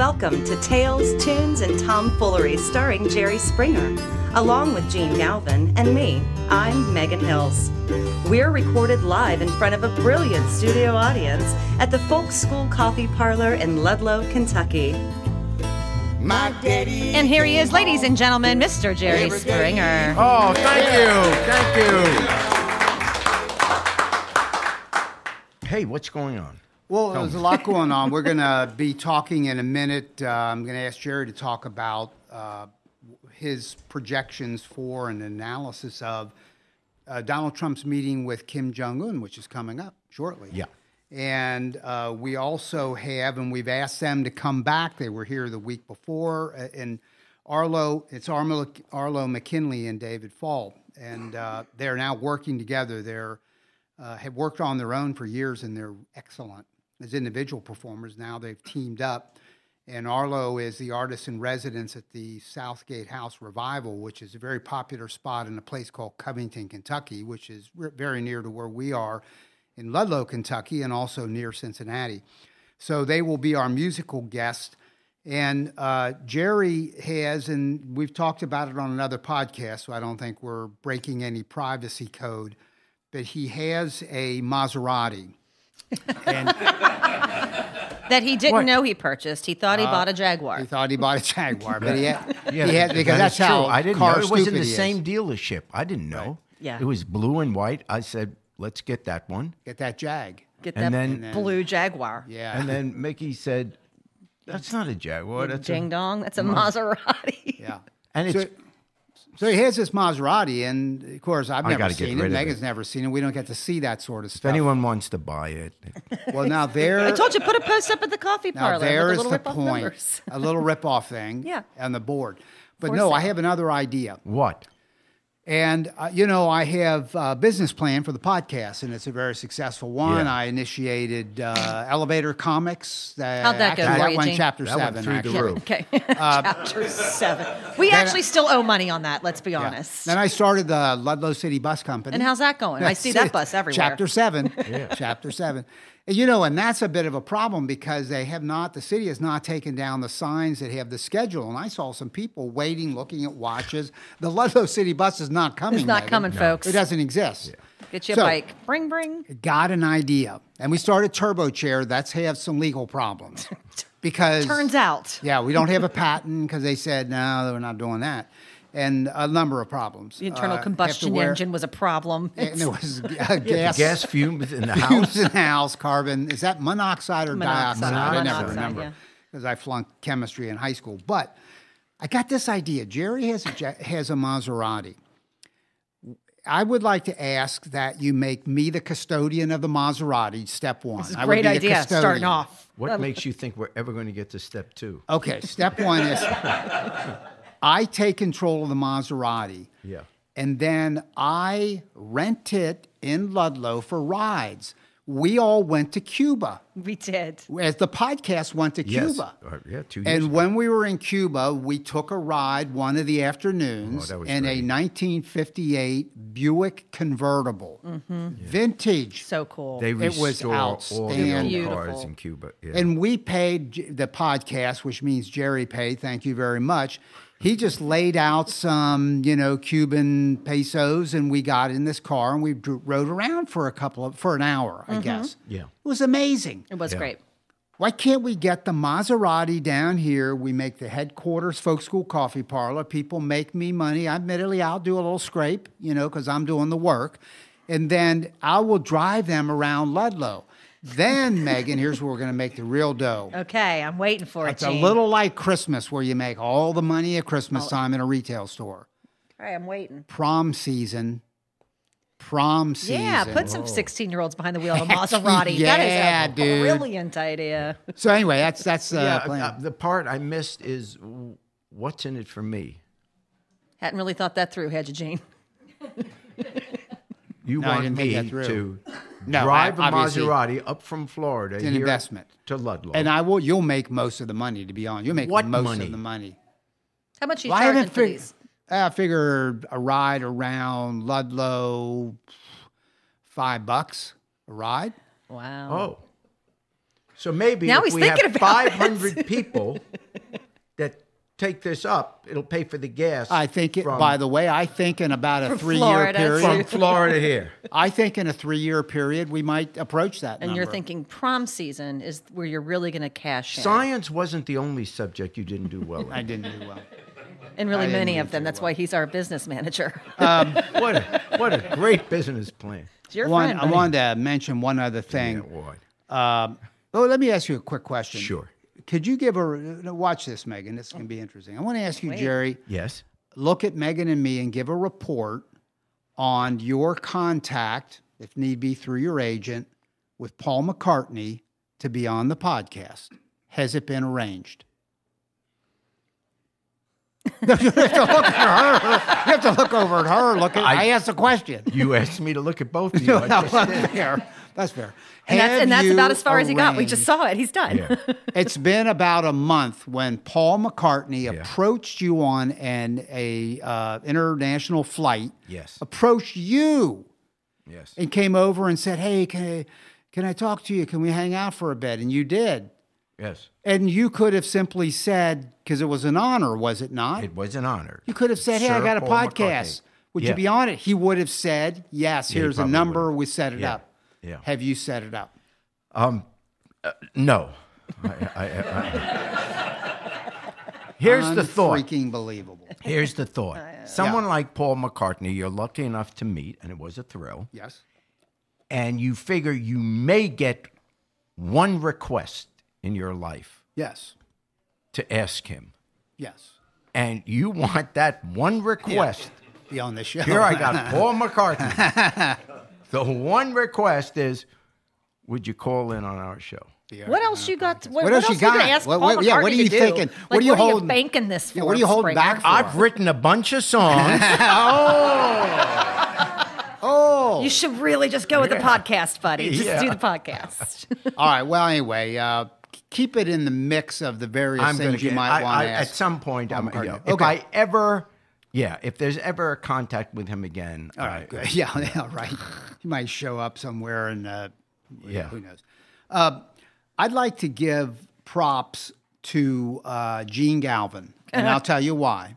Welcome to Tales, Tunes, and Tomfoolery starring Jerry Springer, along with Gene Galvin and me. I'm Megan Hills. We're recorded live in front of a brilliant studio audience at the Folk School Coffee Parlor in Ludlow, Kentucky. My daddy. And here he is, ladies and gentlemen, Mr. Jerry Springer. Oh, thank you. Hey, what's going on? Well, there's a lot going on. We're going to be talking in a minute. I'm going to ask Jerry to talk about his projections for an analysis of Donald Trump's meeting with Kim Jong Un, which is coming up shortly. Yeah. And we also have, and we've asked them to come back. They were here the week before. And Arlo, it's Arlo, McKinley, and David Faul. And they're now working together. They're have worked on their own for years, and they're excellent as individual performers. Now they've teamed up. And Arlo is the artist in residence at the Southgate House Revival, which is a very popular spot in a place called Covington, Kentucky, which is very near to where we are in Ludlow, Kentucky, and also near Cincinnati. So they will be our musical guest. And Jerry has, and we've talked about it on another podcast, so I don't think we're breaking any privacy code, but he has a Maserati. And that he didn't know he purchased. He thought he bought a Jaguar. He thought he bought a Jaguar, but he had, Yeah, because that's how true. I didn't car know it was in stupid the he is. same dealership. I didn't know. Right. Yeah. It was blue and white. I said, let's get that one. Get that Jag. Get And that then- blue Jaguar. Yeah. And then Mickey said, that's not a Jaguar. That's Ding a... dong. That's a Maserati. Yeah. And it's... So he has this Maserati, and of course, I've never gotta get seen rid it. of Megan's it. never seen it. We don't get to see that sort of If stuff. anyone wants to buy it. Well, now I there, told you, put a post up at the coffee now parlor there with is the little the rip-off point. numbers. A little rip-off thing Yeah. on the board. But For no, I sale. have another idea. What? And, I have a business plan for the podcast, and it's a very successful one. Yeah. I initiated Elevator Comics. How'd that go actually, for that you, went Gene? chapter That went 7. through the actually. roof. Okay. Chapter 7. We actually still owe money on that, let's be Yeah. honest. Then I started the Ludlow City Bus Company. And how's that going? I see that bus everywhere. Chapter 7. Chapter 7. And that's a bit of a problem because the city has not taken down the signs that have the schedule. And I saw some people waiting, looking at watches. The Ludlow City Bus is not coming. It's not Megan. coming, folks. It doesn't exist. Get you a So- bike. Bring. Got an idea. And we started Turbo Chair. That's have some legal problems. Because Turns out. yeah, we don't have a patent because they said, no, we're not doing that. And a number of problems. The internal Have to combustion wear- engine was a problem. And there was The gas. gas fumes in the Fumes house. in the house, carbon. Is that monoxide or Monoxide. dioxide? I never Monoxide, remember yeah. because I flunked chemistry in high school. But I got this idea. Jerry has a Maserati. I would like to ask that you make me the custodian of the Maserati, step one. It's a I would great be the idea, custodian. starting off. What makes you think we're ever going to get to step 2? Okay, step one is I take control of the Maserati. Yeah. And then I rent it in Ludlow for rides. We all went to Cuba. We did. As the podcast went to Yes. Cuba. 2 years And ago. when we were in Cuba, we took a ride one of the afternoons that was in great. a 1958 Buick convertible. Vintage. So cool. They It was restore all the outstanding. old cars Beautiful. in Cuba. Yeah. And we paid the podcast, which means Jerry paid. Thank you very much. He just laid out some, Cuban pesos, and we got in this car and we rode around for an hour, I guess. Yeah. It was amazing. It was Yeah. great. Why can't we get the Maserati down here? We make the headquarters Folk School Coffee Parlor. People make me money. Admittedly, I'll do a little scrape, because I'm doing the work. And then I will drive them around Ludlow. Then, Megan, here's where we're going to make the real dough. Okay, I'm waiting for It's it, a Gene. little like Christmas where you make all the money at Christmas time in a retail store. All right, I'm waiting. Prom season. Yeah, put some 16-year-olds behind the wheel of a Maserati. Yeah, that is a dude. brilliant idea. So anyway, that's yeah, plan. the part I missed is what's in it for me? Hadn't really thought that through, had you, Gene? You No, I want didn't think me that through. to No, drive a obviously, Maserati up from Florida It's an here investment. to Ludlow. And you'll make most of the money, to be honest. You'll make What most money? of the money. How much are you Well, I charging haven't for these? I figured a ride around Ludlow, $5 a ride. Wow. oh. So maybe Now if he's we thinking have about it. 500 people take this up, it'll pay for the gas. I think, by the way, I think in about a 3-year period. From Florida here. I think in a 3-year period, we might approach that And number. you're thinking prom season is where you're really going to cash in. Science wasn't the only subject you didn't do well in. I didn't do well. And really many of them. That's why he's our business manager. What a great business plan. It's your friend. I wanted to mention one other thing. Yeah, Let me ask you a quick question. Sure. Could you give watch this, Megan? This is going to be interesting. I want to ask you, Jerry. Yes. Look at Megan and me and give a report on your contact, if need be through your agent, with Paul McCartney to be on the podcast. Has it been arranged? You have to look at her. You have to look over at her. I asked a question. You asked me to look at both of you. That's fair. That's fair. And that's about as far as he got. We just saw it. He's done. Yeah. It's been about a month when Paul McCartney approached you on an international flight. Yes. Approached you. Yes. And came over and said, "Hey, can I talk to you? Can we hang out for a bit?" And you did. Yes. And you could have simply said, because it was an honor, was it not? It was an honor. You could have said, "Hey, I got a Paul podcast. McCartney. Would you be on it?" He would have said, "Yes, Yeah, here's a number. We set it up." Yeah. Have you set it up? No. Here's the thought. Freaking believable. Here's the thought. Someone like Paul McCartney, you're lucky enough to meet, and it was a thrill. Yes. And you figure you may get one request in your life. Yes. To ask him. Yes. And you want that one request. Be on the show. Here I got Paul McCartney. The one request is, would you call in on our show? Yeah. What else you got? What else you got? Gonna ask Paul McCartney what are you to do? thinking? Like, what are you banking this for? What are you holding back for? I've written a bunch of songs. Oh. You should really just go with the podcast, buddy. Just do the podcast. All right. Well, anyway, keep it in the mix of the various things you might want to ask. At some point, if there's ever a contact with him again. All right. Good. Yeah, right. He might show up somewhere and who knows. I'd like to give props to Gene Galvin, and I'll tell you why.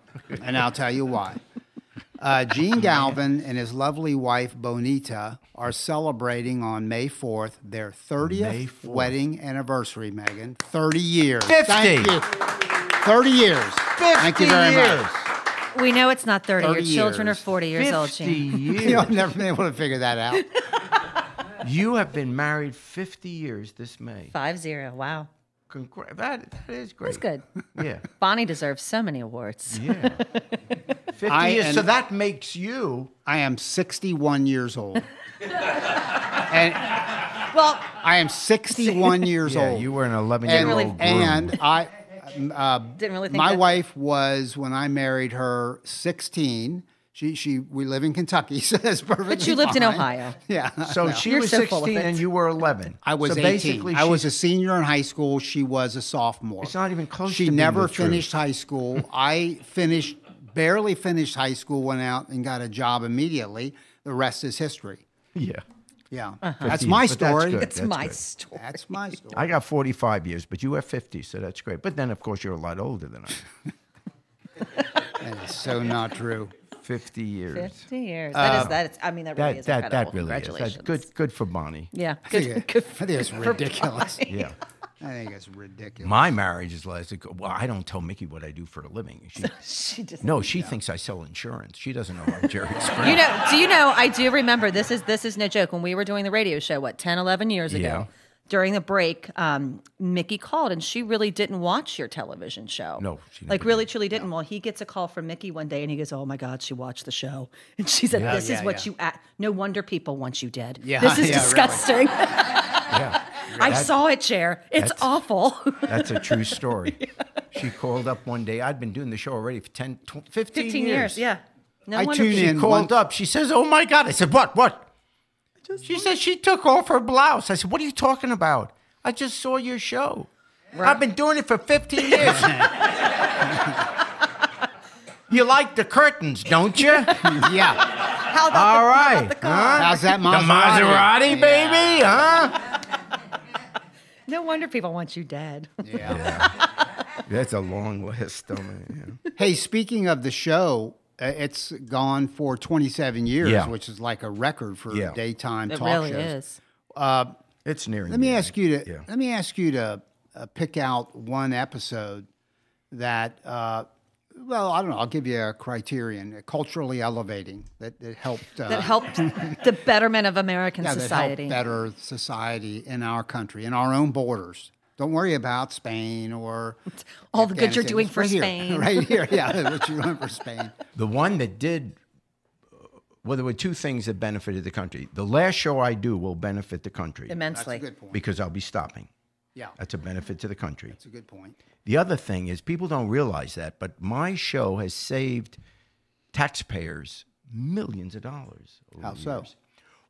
Gene Galvin and his lovely wife, Bonita, are celebrating on May 4th their 30th wedding anniversary, Megan. 30 years. 50. Thank you. 30 years. 50 Thank you very years. much. We know it's not 30. 30 Your children years. are 40 years old, Gene. 50 years. You know, I've never been able to figure that out. You have been married 50 years this May. 50. Wow. That is great. That's good. Yeah. Bonnie deserves so many awards. Yeah. 50 years. So that makes you. I am 61 years old. And Well, I am 61 years Yeah, old. you were an 11-year-old groom. And I didn't really think my that. wife was, when I married her, 16. We live in Kentucky, so that's perfectly But you lived in fine. Ohio. Yeah. So she You're was so full of 16 it. and you were 11. I was so 18. Basically, I was a senior in high school. She was a sophomore. It's not even close She to being never the truth. finished high school. I barely finished high school, went out and got a job immediately. The rest is history. Yeah. Yeah. Uh-huh. That's 50, my but that's story. good. It's That's my good. story. That's my story. I got 45 years, but you have 50, so that's great. But then, of course, you're a lot older than I am. That is so not true. 50 years. 50 years. That is, I mean, that really is incredible. That really is. Congratulations. That's good for Bonnie. Yeah. I think Good it's ridiculous. Yeah. I think it's ridiculous. My marriage is like, well, I don't tell Mickey what I do for a living. She just She thinks I sell insurance. She doesn't know I'm Jerry Springer. Do you know, I do remember, this is no joke, when we were doing the radio show, 10, 11 years ago, Yeah. during the break, Mickey called and she really didn't watch your television show. No, she never Like really, did. truly didn't. Well, he gets a call from Mickey one day and he goes, "Oh my God, she watched the show." And she said, "This is what you no wonder people want you dead. Yeah, This is yeah, disgusting." Yeah. I saw it, Cher. It's awful. That's a true story. She called up one day. I'd been doing the show already for 15 years. Yeah. No I wonder tune people- in. She called up. She says, "Oh my God." I said, What? She said she took off her blouse. I said, "What are you talking about? I just saw your show. I've been doing it for 15 years." You like the curtains, don't you? Yeah. How about All the, right. How about the car? How's that The Maserati? Maserati, baby, huh? No wonder people want you dead. Yeah. That's a long list. Hey, speaking of the show, it's gone for 27 years, which is like a record for daytime talk shows. It really is. It's nearing. Let me ask you to pick out one episode that. Well, I don't know. I'll give you a criterion: culturally elevating that helped. That helped the betterment of American society. That helped better society in our country, in our own borders. Don't worry about Spain or all the good you're doing for Spain. Right here, yeah, what you're doing for Spain. The one that did. Well, there were two things that benefited the country. The last show I do will benefit the country immensely. That's a good point. Because I'll be stopping. Yeah, that's a benefit to the country. That's a good point. The other thing is people don't realize that, but my show has saved taxpayers millions of dollars. How so?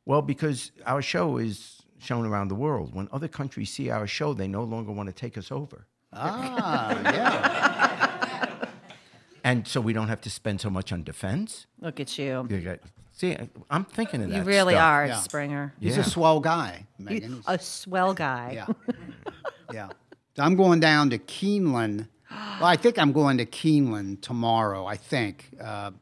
Well, because our show is shown around the world. When other countries see our show, they no longer want to take us over. Yeah. And so we don't have to spend so much on defense. Look at you. See, I'm thinking of that. You really stuff. are, Springer. He's a swell guy, Megan. A swell guy. Yeah. Yeah. So I'm going down to Keeneland. Well, I think I'm going to Keeneland tomorrow. I think.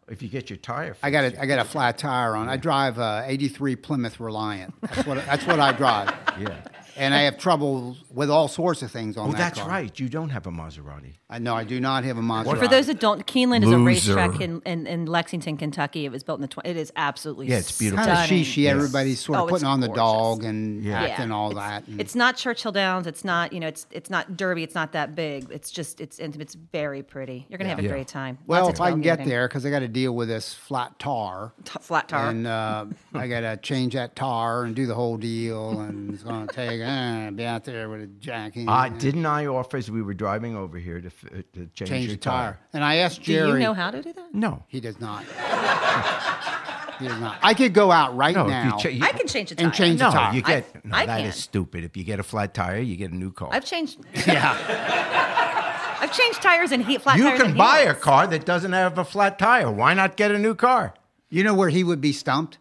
If you get your tire fixed. I got a flat tire on. I drive a '83 Plymouth Reliant. That's what I drive. Yeah. And I have trouble with all sorts of things on that car. Oh, that's right. You don't have a Maserati. No, I do not have a Maserati. For those that don't, Keeneland is a racetrack in Lexington, Kentucky. It was built in the it is absolutely it's beautiful. Kind of sheeshy. Everybody's sort of putting on gorgeous. The dog and acting all that. It's not Churchill Downs. It's not it's not Derby. It's not that big. It's just it's very pretty. You're gonna have a great time. Well, if I can get there, because I got to deal with this flat tar. Flat tar. And I got to change that tar and do the whole deal, and it's going to take be out there with a jack in. Didn't I offer as we were driving over here to change your tire? And I asked Jerry. Do you know how to do that? No. He does not. He does not. I could go out right now. I can change a tire. And change the tire. You get, I that can. is stupid. If you get a flat tire, you get a new car. I've changed. Yeah. I've changed tires and flat you tires. You can and buy heels. a car that doesn't have a flat tire. Why not get a new car? You know where he would be stumped?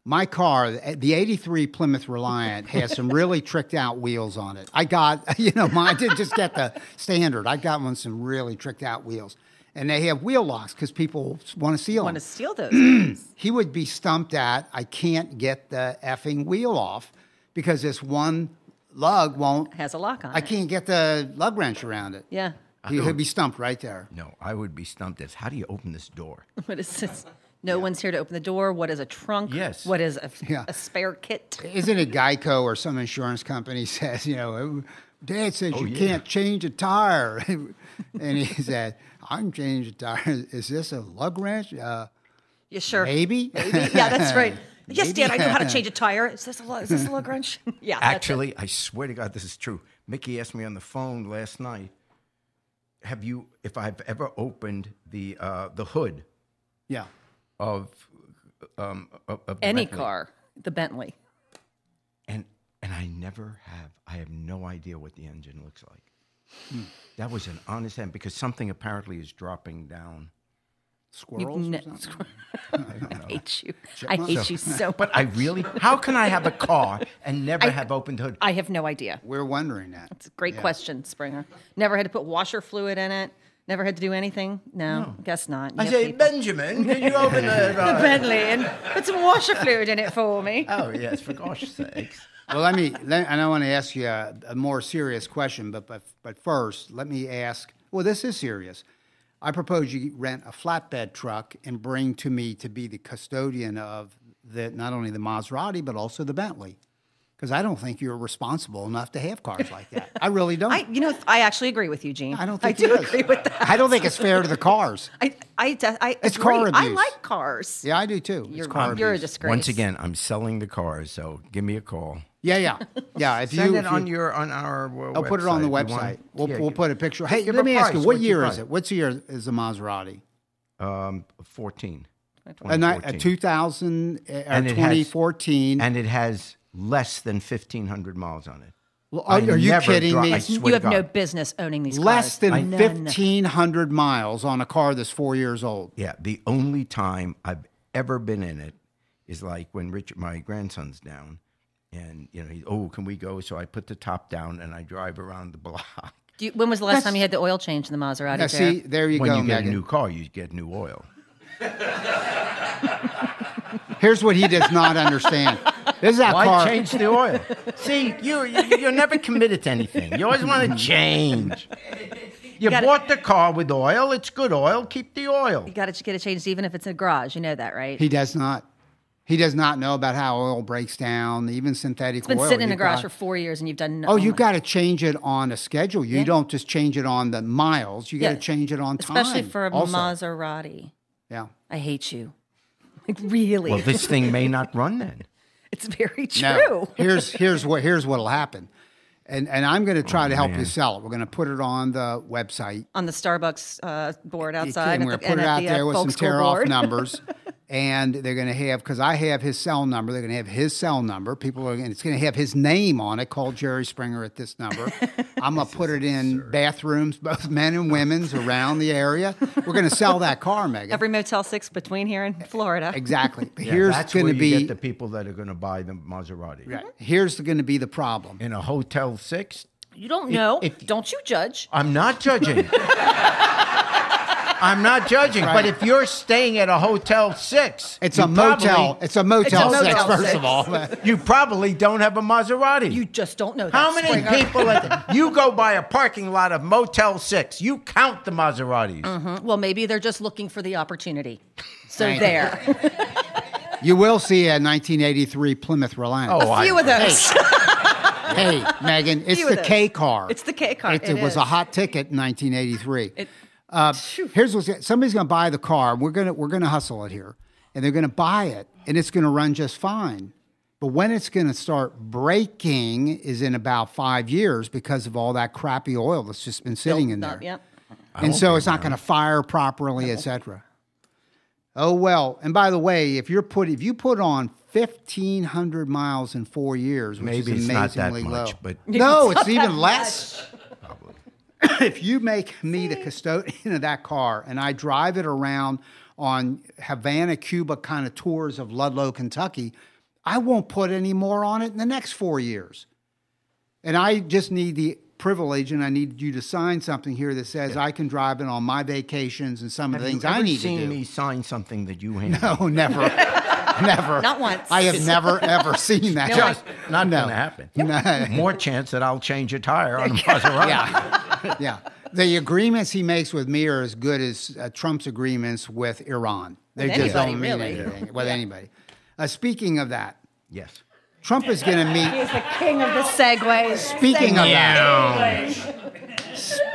My car, the '83 Plymouth Reliant, has some really tricked out wheels on it. I got, mine didn't just get the standard. I got some really tricked out wheels. And they have wheel locks because people want to steal them. Want to steal those. He would be stumped at, I can't get the effing wheel off because this one lug has a lock on it. I can't get the lug wrench around it. Yeah. He'd be stumped right there. No, I would be stumped as, how do you open this door? What is this? No one's here to open the door. What is a trunk? Yes. What is a spare kit? Isn't it Geico or some insurance company says, Dad says you can't change a tire. And he said, I can change a tire. Is this a lug wrench? Yeah, sure. Maybe? Yeah, that's right. Yes, Dad, I know how to change a tire. Is this a lug wrench? Yeah. Actually, I swear to God, this is true. Mickey asked me on the phone last night, if I've ever opened the hood of any Bentley. car, the Bentley. And I never have. I have no idea what the engine looks like. That was an honest end because something apparently is dropping down. Squirrels or something? I hate you. I hate you so much. But how can I have a car and never have opened the hood? I have no idea. We're wondering that. That's a great question, Springer. Never had to put washer fluid in it. Never had to do anything? No. Guess not. I say, Benjamin, can you open the Bentley and put some washer fluid in it for me? Oh, yes, for gosh sakes. Well, and I want to ask you a more serious question, but first, let me ask, well, this is serious. I propose you rent a flatbed truck and bring to me to be the custodian of not only the Maserati, but also the Bentley. Because I don't think you're responsible enough to have cars like that. I really don't. I actually agree with you, Gene. I don't think I do agree with that. I don't think it's fair to the cars. It's It's agree. car abuse. I like cars. Yeah, I do too. You're a disgrace. Once again, I'm selling the cars, so give me a call. Yeah. If Send it on our website. I'll put it on the website. We'll put a picture. Hey, let me ask you, what year is it? What year is the Maserati? 14. A 2000 or 2014. And it has less than 1,500 miles on it. Well, are you kidding me? You have no business owning these cars. Less than 1,500 miles on a car that's 4 years old. Yeah, the only time I've ever been in it is like when Richard, my grandson's down, and can we go? So I put the top down and I drive around the block. When was the last time you had the oil change in the Maserati? Now, see, there you when go, you get Megan. a new car, you get new oil. Here's what he does not understand. This is that Why car. change the oil? See, you're never committed to anything. You always want to change. You bought the car with oil. It's good oil. Keep the oil. You got to get it changed even if it's in a garage. You know that, right? He does not. He does not know about how oil breaks down, even synthetic It's been oil. sitting in the garage for 4 years, and you've done Oh, you've got to change it on a schedule. You don't just change it on the miles. You got to change it on time. Especially for a also. Maserati. Yeah. I hate you. Like, really. Well, this thing may not run then. It's very true. No. Here's what'll happen. And I'm going to try to help you sell it. We're going to put it on the website. On the Starbucks board outside. And we're going to put it out there with some tear-off numbers. And they're going to have, because I have his cell number, they're going to have his cell number. It's going to have his name on it, called Jerry Springer at this number. I'm going to put it in bathrooms, both men and women's, around the area. We're going to sell that car, Megan. Every Motel 6 between here and Florida. Exactly. But Yeah, here's that's going where to you be get the people that are going to buy the Maserati. right. Here's going to be the problem. In a Hotel 6, You don't know. Don't you judge. I'm not judging. I'm not judging. Right. But if you're staying at a Hotel 6, It's a motel. It's a Motel 6, Motel first 6. of all. you probably don't have a Maserati. You just don't know that. How many Springer. people you go by a parking lot of Motel 6, you count the Maseratis. Well, maybe they're just looking for the opportunity. So Thank there. You will see a 1983 Plymouth Reliant. Oh, A few of those. Hey, Megan, it's Few of the those. K car. It's the K car. It was is. a hot ticket in 1983. Phew. Here's what's somebody's going to buy the car. We're gonna hustle it here, and they're going to buy it, and it's going to run just fine. But when it's going to start breaking is in about 5 years because of all that crappy oil that's just been sitting in there. Yep. And so it's not going to fire properly, etc. Oh well. And by the way, if you put on 1,500 miles in 4 years, which Maybe is it's not that amazingly much, low. but No, it's even less. If you make me the custodian of that car and I drive it around on Havana, Cuba kind of tours of Ludlow, Kentucky, I won't put any more on it in the next 4 years. And I just need the privilege, and I need you to sign something here that says I can drive it on my vacations and some of the things I need to do. Have you ever seen me sign something that you handed? No, never. Never. Not once. I have never, ever seen that. Just not going to happen. No. More chance that I'll change a tire on a Maserati. Yeah. Yeah. The agreements he makes with me are as good as Trump's agreements with Iran. They With just don't anybody, mean really. anything with anybody. Speaking of that, Yes. Trump is going to meet. He's the king of the segues. Speaking of that,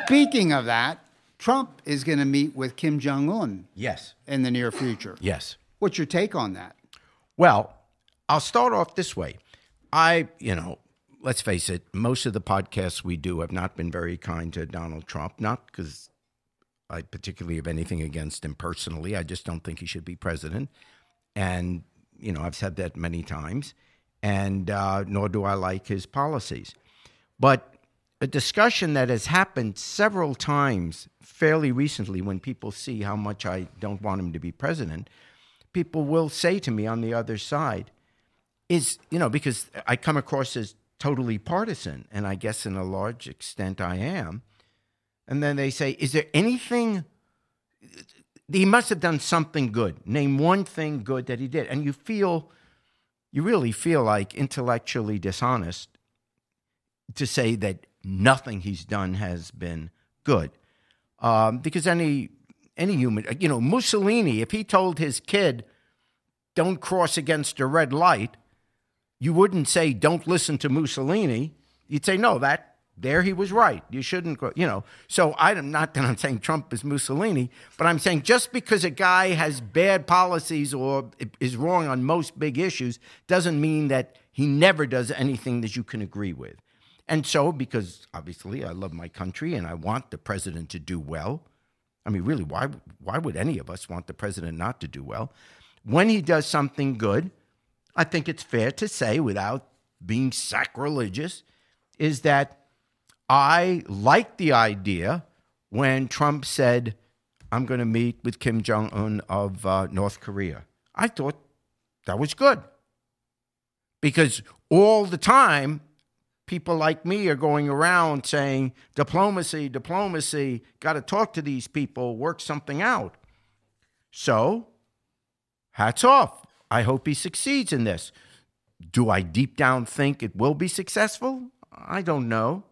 speaking of that, Trump is going to meet with Kim Jong Un Yes. in the near future. Yes. What's your take on that? Well, I'll start off this way. Let's face it, most of the podcasts we do have not been very kind to Donald Trump, not because I particularly have anything against him personally. I just don't think he should be president. And, I've said that many times, and nor do I like his policies. But a discussion that has happened several times fairly recently when people see how much I don't want him to be president, people will say to me on the other side is, because I come across as totally partisan, and I guess in a large extent I am. And then they say, is there anything, he must have done something good. Name one thing good that he did. And you really feel like intellectually dishonest to say that nothing he's done has been good. Because any human, Mussolini, if he told his kid, don't cross against a red light, you wouldn't say, don't listen to Mussolini. You'd say, no, there he was right. You shouldn't go, So I'm not that I'm saying Trump is Mussolini, but I'm saying just because a guy has bad policies or is wrong on most big issues doesn't mean that he never does anything that you can agree with. And so, because obviously I love my country and I want the president to do well. I mean, really, why would any of us want the president not to do well? When he does something good, I think it's fair to say, without being sacrilegious, is that I like the idea when Trump said, I'm going to meet with Kim Jong Un of North Korea. I thought that was good. Because all the time, people like me are going around saying, diplomacy, diplomacy, got to talk to these people, work something out. So, hats off. I hope he succeeds in this. Do I deep down think it will be successful? I don't know.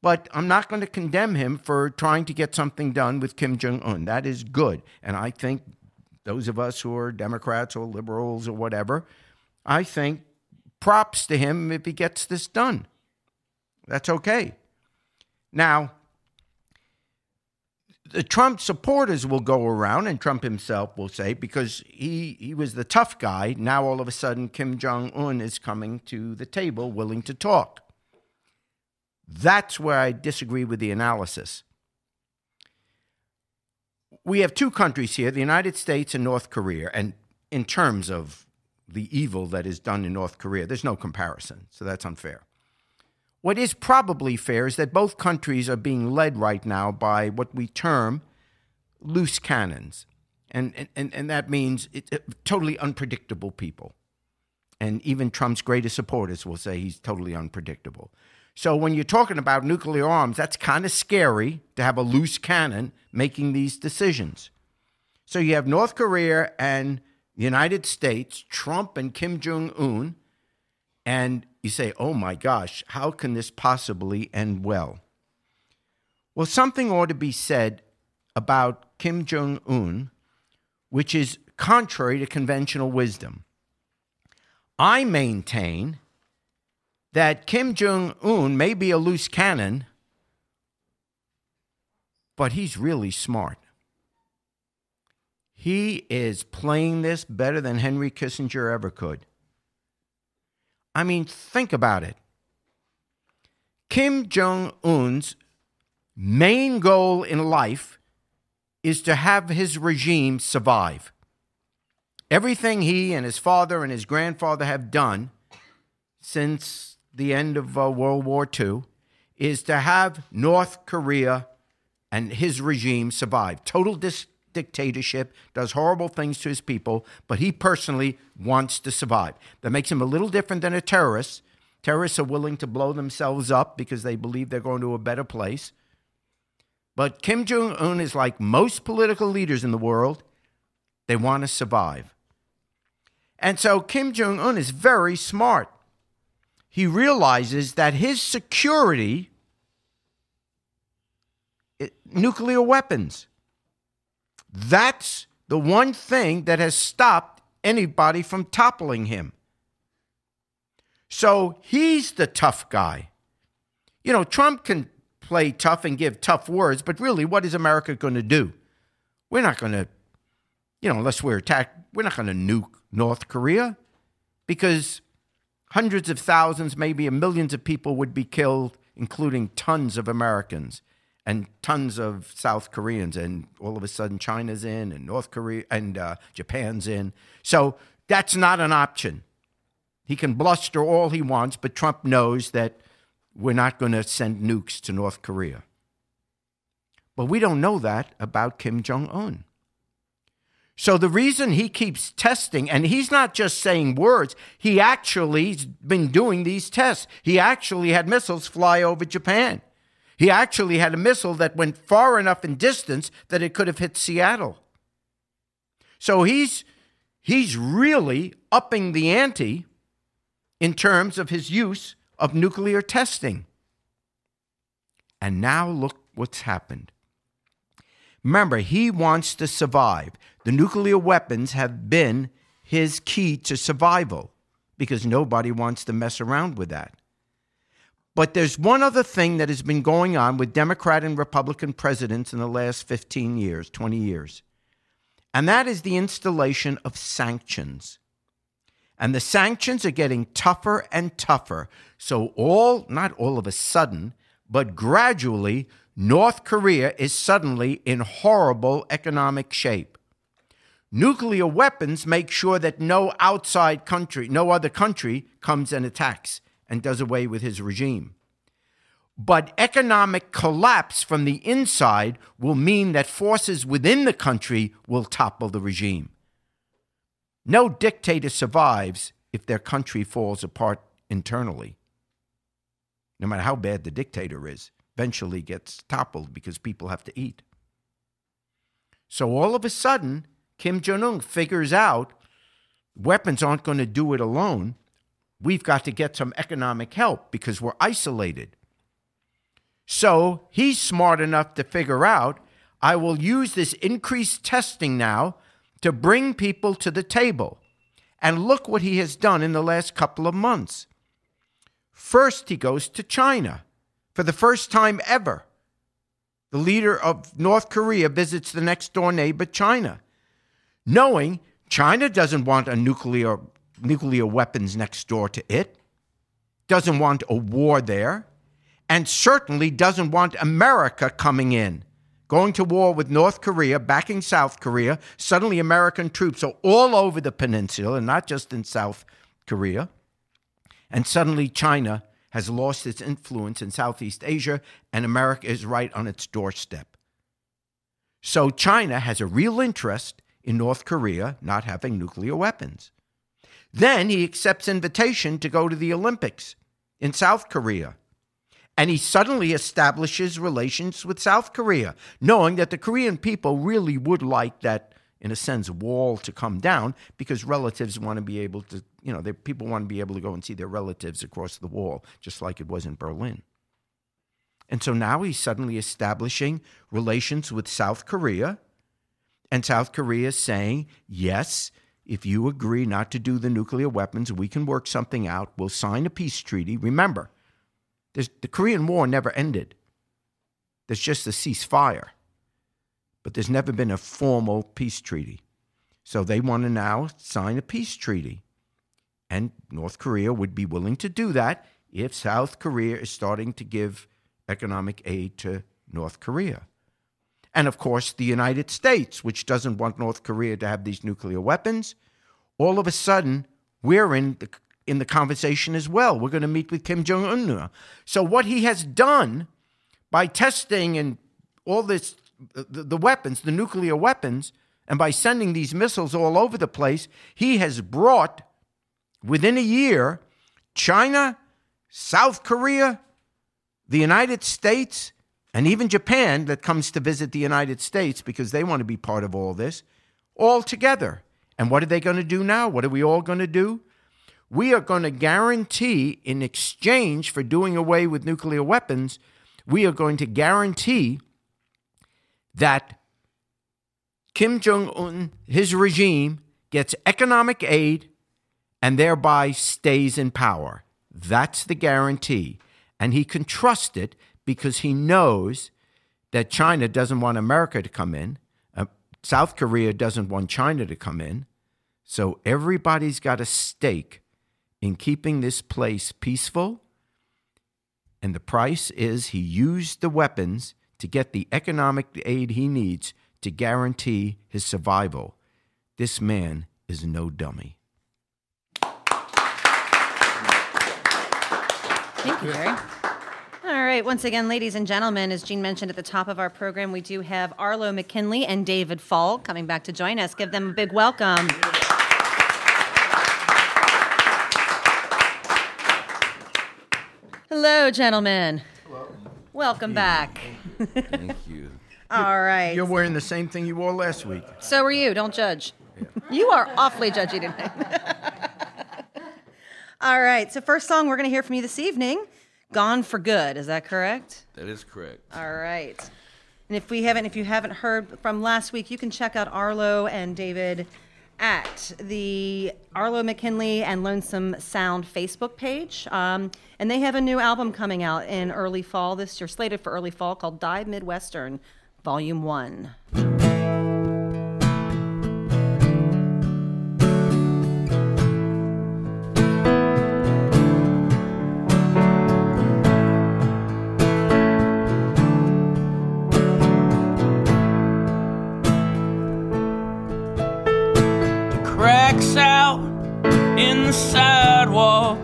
But I'm not going to condemn him for trying to get something done with Kim Jong Un. That is good. And I think those of us who are Democrats or liberals or whatever, I think props to him if he gets this done. That's okay. Now, the Trump supporters will go around, and Trump himself will say, because he was the tough guy, now all of a sudden Kim Jong Un is coming to the table willing to talk. That's where I disagree with the analysis. We have two countries here, the United States and North Korea, and in terms of the evil that is done in North Korea, there's no comparison, so that's unfair. What is probably fair is that both countries are being led right now by what we term loose cannons, and that means totally unpredictable people. And even Trump's greatest supporters will say he's totally unpredictable. So when you're talking about nuclear arms, that's kind of scary to have a loose cannon making these decisions. So you have North Korea and the United States, Trump and Kim Jong Un, and you say, oh my gosh, how can this possibly end well? Well, something ought to be said about Kim Jong Un, which is contrary to conventional wisdom. I maintain that Kim Jong Un may be a loose cannon, but he's really smart. He is playing this better than Henry Kissinger ever could. I mean, think about it. Kim Jong Un's main goal in life is to have his regime survive. Everything he and his father and his grandfather have done since the end of World War II is to have North Korea and his regime survive. Total dictatorship, does horrible things to his people, but he personally wants to survive. That makes him a little different than a terrorist. Terrorists are willing to blow themselves up because they believe they're going to a better place. But Kim Jong Un is like most political leaders in the world. They want to survive. And so Kim Jong Un is very smart. He realizes that his security, nuclear weapons, that's the one thing that has stopped anybody from toppling him. So he's the tough guy. You know, Trump can play tough and give tough words, but really, what is America going to do? We're not going to, unless we're attacked, we're not going to nuke North Korea because hundreds of thousands, maybe millions of people would be killed, including tons of Americans and tons of South Koreans. And all of a sudden, China's in and North Korea and Japan's in. So that's not an option. He can bluster all he wants, but Trump knows that we're not going to send nukes to North Korea. But we don't know that about Kim Jong Un. So the reason he keeps testing, and he's not just saying words, he actually's been doing these tests. He actually had missiles fly over Japan. He actually had a missile that went far enough in distance that it could have hit Seattle. So he's really upping the ante in terms of his use of nuclear testing. And now look what's happened. Remember, he wants to survive. The nuclear weapons have been his key to survival because nobody wants to mess around with that. But there's one other thing that has been going on with Democrat and Republican presidents in the last 15 years, 20 years. And that is the installation of sanctions. And the sanctions are getting tougher and tougher. So not all of a sudden, but gradually, North Korea is suddenly in horrible economic shape. Nuclear weapons make sure that no other country comes and attacks and does away with his regime. But economic collapse from the inside will mean that forces within the country will topple the regime. No dictator survives if their country falls apart internally. no matter how bad the dictator is, eventually gets toppled because people have to eat. So all of a sudden, Kim Jong Un figures out weapons aren't going to do it alone. We've got to get some economic help because we're isolated. So he's smart enough to figure out, I will use this increased testing now to bring people to the table. And look what he has done in the last couple of months. First, he goes to China. For the first time ever, the leader of North Korea visits the next door neighbor, China, knowing China doesn't want a nuclear weapons next door to it, doesn't want a war there, and certainly doesn't want America coming in, going to war with North Korea, backing South Korea. Suddenly American troops are all over the peninsula, not just in South Korea. And suddenly China has lost its influence in Southeast Asia, and America is right on its doorstep. So China has a real interest in North Korea not having nuclear weapons. Then he accepts invitation to go to the Olympics in South Korea. And he suddenly establishes relations with South Korea, knowing that the Korean people really would like that, in a sense, wall to come down because relatives want to be able to, people want to be able to go and see their relatives across the wall, just like it was in Berlin. And so now he's suddenly establishing relations with South Korea, and South Korea is saying, yes, if you agree not to do the nuclear weapons, we can work something out. We'll sign a peace treaty. Remember, the Korean War never ended. There's just a ceasefire. But there's never been a formal peace treaty. So they want to now sign a peace treaty. And North Korea would be willing to do that if South Korea is starting to give economic aid to North Korea. And of course, the United States, which doesn't want North Korea to have these nuclear weapons, all of a sudden, we're in the conversation as well. We're going to meet with Kim Jong Un. So what he has done by testing and all this, the weapons, the nuclear weapons, and by sending these missiles all over the place, he has brought, within a year, China, South Korea, the United States, and even Japan that comes to visit the United States because they want to be part of all this, all together. And what are they going to do now? What are we all going to do? We are going to guarantee, in exchange for doing away with nuclear weapons, we are going to guarantee that Kim Jong Un, his regime, gets economic aid and thereby stays in power. That's the guarantee. And he can trust it because he knows that China doesn't want America to come in. South Korea doesn't want China to come in. So everybody's got a stake in keeping this place peaceful. And the price is he used the weapons to get the economic aid he needs to guarantee his survival. This man is no dummy. Thank you, Jerry. All right. Once again, ladies and gentlemen, as Jene mentioned at the top of our program, we do have Arlo McKinley and David Faul coming back to join us. Give them a big welcome. Hello, gentlemen. Hello. Welcome back. Thank you. All right. You're wearing the same thing you wore last week. So are you. Don't judge. Yeah. You are awfully judgy tonight. All right. So first song we're going to hear from you this evening, Gone for Good. Is that correct? That is correct. All right. And if you haven't heard from last week, you can check out Arlo and David at the Arlo McKinley and Lonesome Sound Facebook page. And they have a new album coming out in early fall this year, slated for early fall, called Die Midwestern, Volume 1. Cracks out in the sidewalk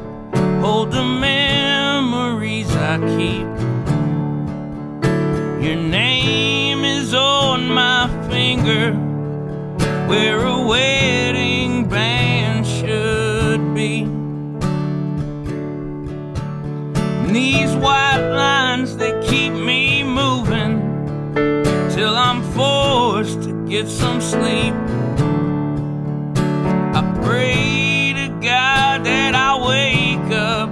hold the memories I keep. Your name is on my finger where a wedding band should be. these white lines, they keep me moving till I'm forced to get some sleep. I pray to God that I wake up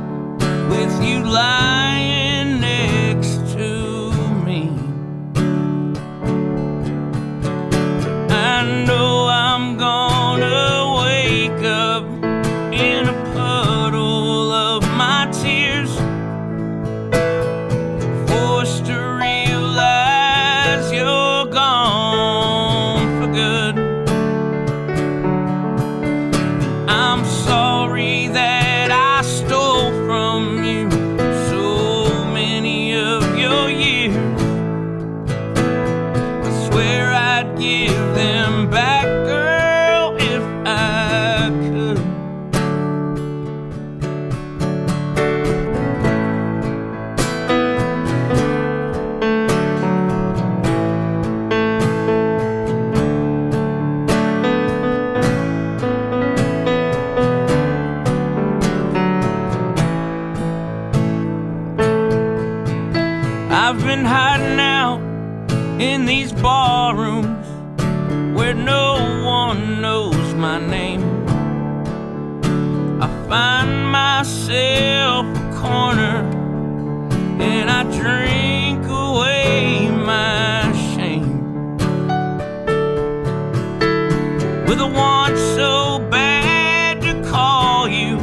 with you lying next to me. I know I'm gonna wake up in a puddle of my tears, forced to realize you're gone for good. I'm sorry that I stole from you so many of your years. I swear I'd give them back, girl, if I could. I've been hiding out in these barrooms where no one knows my name. I find myself a corner and I drink away my shame. With a want so bad to call you,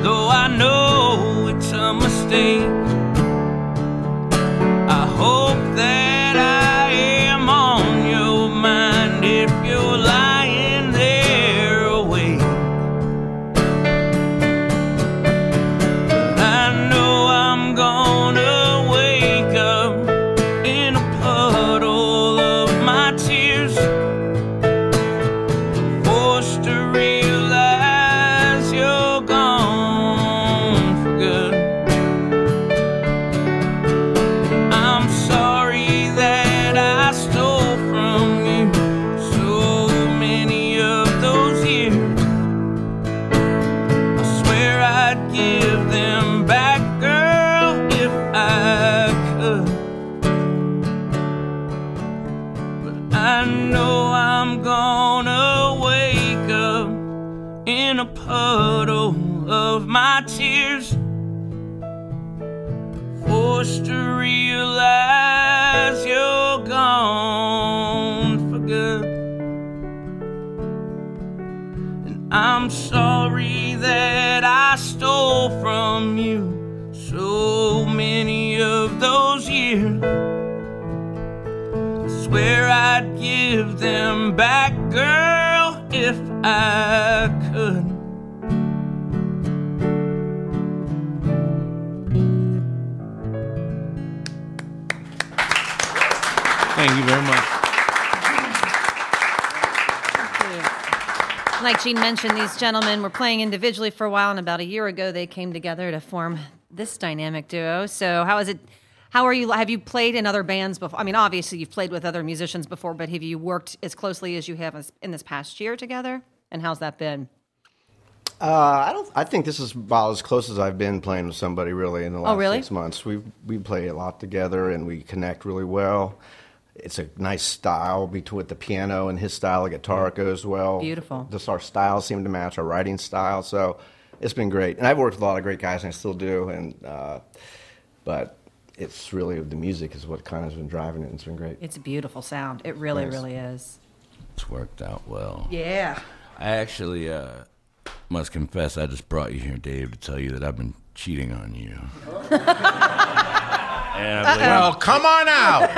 though I know it's a mistake. I hope that I am on your mind if you're lying there awake. I know I'm gonna wake up in a puddle of my tears, forced to realize you're gone for good. I'm sorry that I stole from you so many of those years. I swear I'd give them back, girl, if I could. But I know I'm gonna wake up in a puddle of my tears, forced to realize you're gone for good. And I'm sorry that I stole from you so many of those years. I swear I'd give them back, girl, if I could. Thank you very much. Like Jene mentioned, these gentlemen were playing individually for a while, and about a year ago they came together to form this dynamic duo. So how is it? How are you? Have you played in other bands before? I mean, obviously you've played with other musicians before, but have you worked as closely as you have in this past year together? And how's that been? I think this is about as close as I've been playing with somebody really in the last 6 months. We play a lot together and we connect really well. It's a nice style with the piano and his style of guitar goes well. Beautiful. Just our styles seem to match, our writing style. So it's been great. And I've worked with a lot of great guys, and I still do. And but it's really the music is what kind of has been driving it. And it's been great. It's a beautiful sound. It really, really is. It's worked out well. Yeah. I actually must confess, I just brought you here, Dave, to tell you that I've been cheating on you. Well, come on out.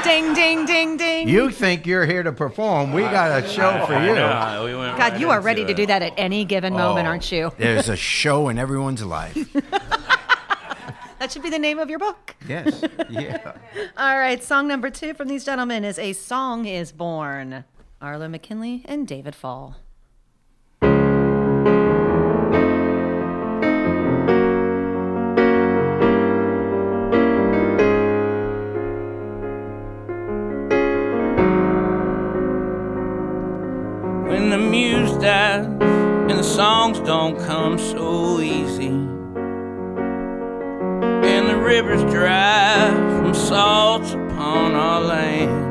Ding, ding, ding, ding. You think you're here to perform. We got a show for you. God, you are ready to do that at any given moment, aren't you? There's a show in everyone's life. That should be the name of your book. Yes. Yeah. All right, song number 2 from these gentlemen is A Song Is Born. Arlo McKinley and David Faul. When the muse dies and the songs don't don't come so easy, and the rivers dry from salts upon our land.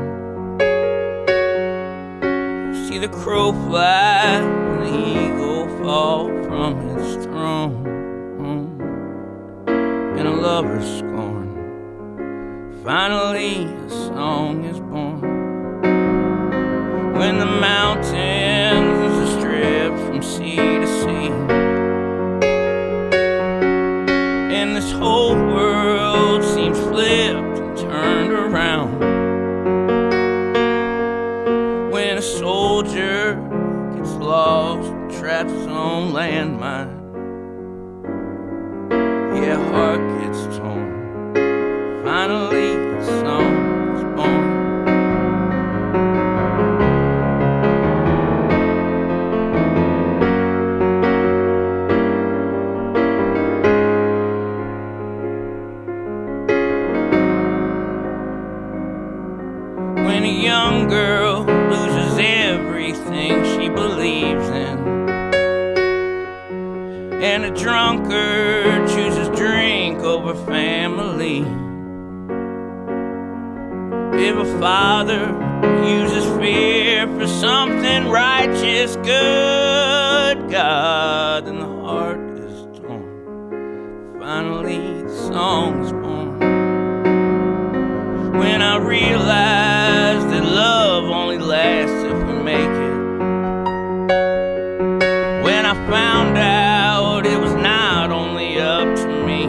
See the crow fly and the eagle fall from its throne, and a lover's scorn. Finally a song is born. When the mountains are stripped from sea to sea, and this whole world seems flipped and turned around. When a soldier gets lost, traps his own landmine, yeah, heart gets torn. Finally a song is born. When a young girl loses everything she believes in, and a drunkard chooses drink over family, if a father uses fear for something righteous, good God, then the heart is torn. Finally the song's born. When I realized that love only lasts if we make it, when I found out it was not only up to me,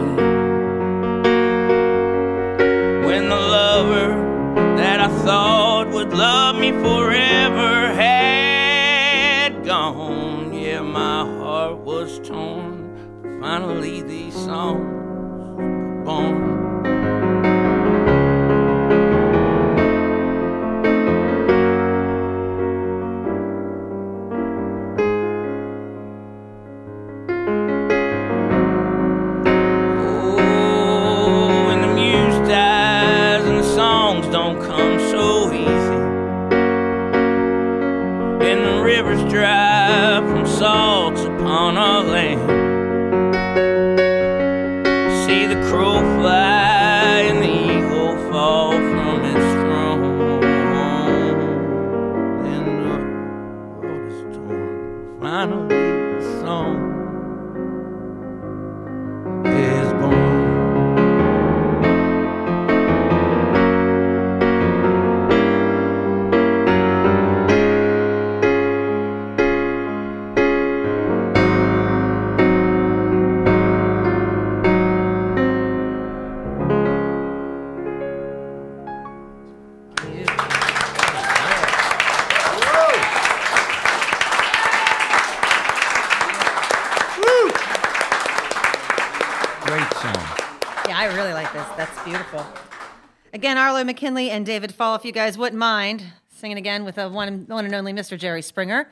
when the lover that I thought would love me forever had gone, yeah, my heart was torn. Finally these songs were born. Don't come so easy, and the rivers dry from salts upon our land. See the crow fly and the eagle fall from its throne, and the road is torn. Finally the song is born. That's beautiful. Again, Arlo McKinley and David Faul, if you guys wouldn't mind singing again with the one and only Mr. Jerry Springer.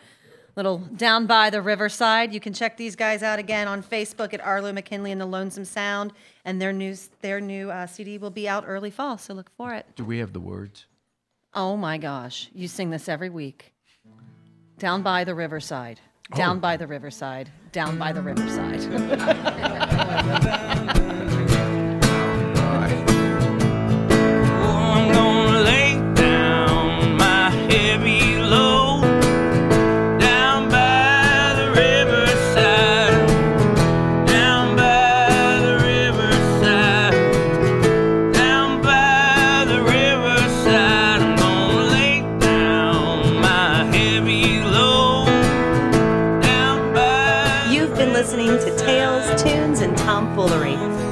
Little Down by the Riverside. You can check these guys out again on Facebook at Arlo McKinley and the Lonesome Sound, and their new CD will be out early fall, so look for it. Do we have the words? Oh my gosh, you sing this every week. Down by the Riverside. Down by the Riverside. Down by the Riverside.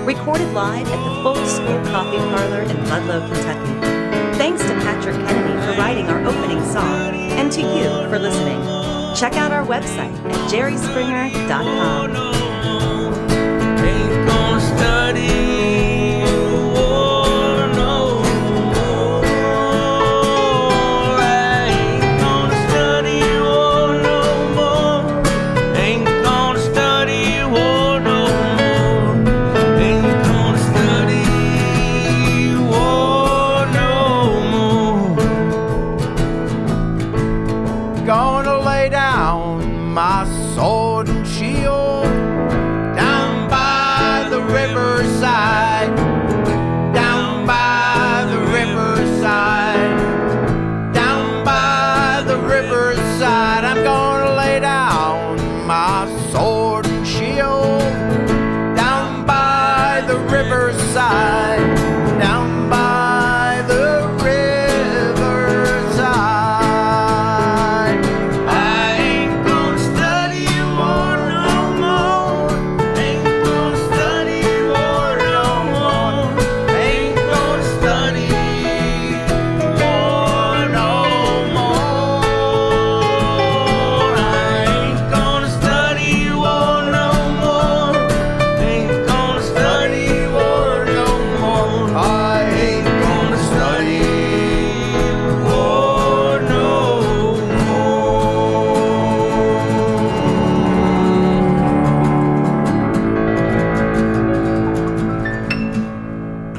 Recorded live at the Folk School Coffee Parlor in Ludlow, Kentucky. Thanks to Patrick Kennedy for writing our opening song, and to you for listening. Check out our website at jerryspringer.com. Ain't gonna study. My sword and shield sword and shield down by the riverside, down by the riverside. I ain't gonna study war no more. Ain't gonna study war no more. Ain't gonna study war no more. I ain't gonna study war no more. Ain't gonna study war no more. I ain't gonna study war no more.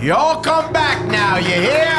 You all come back now, you hear?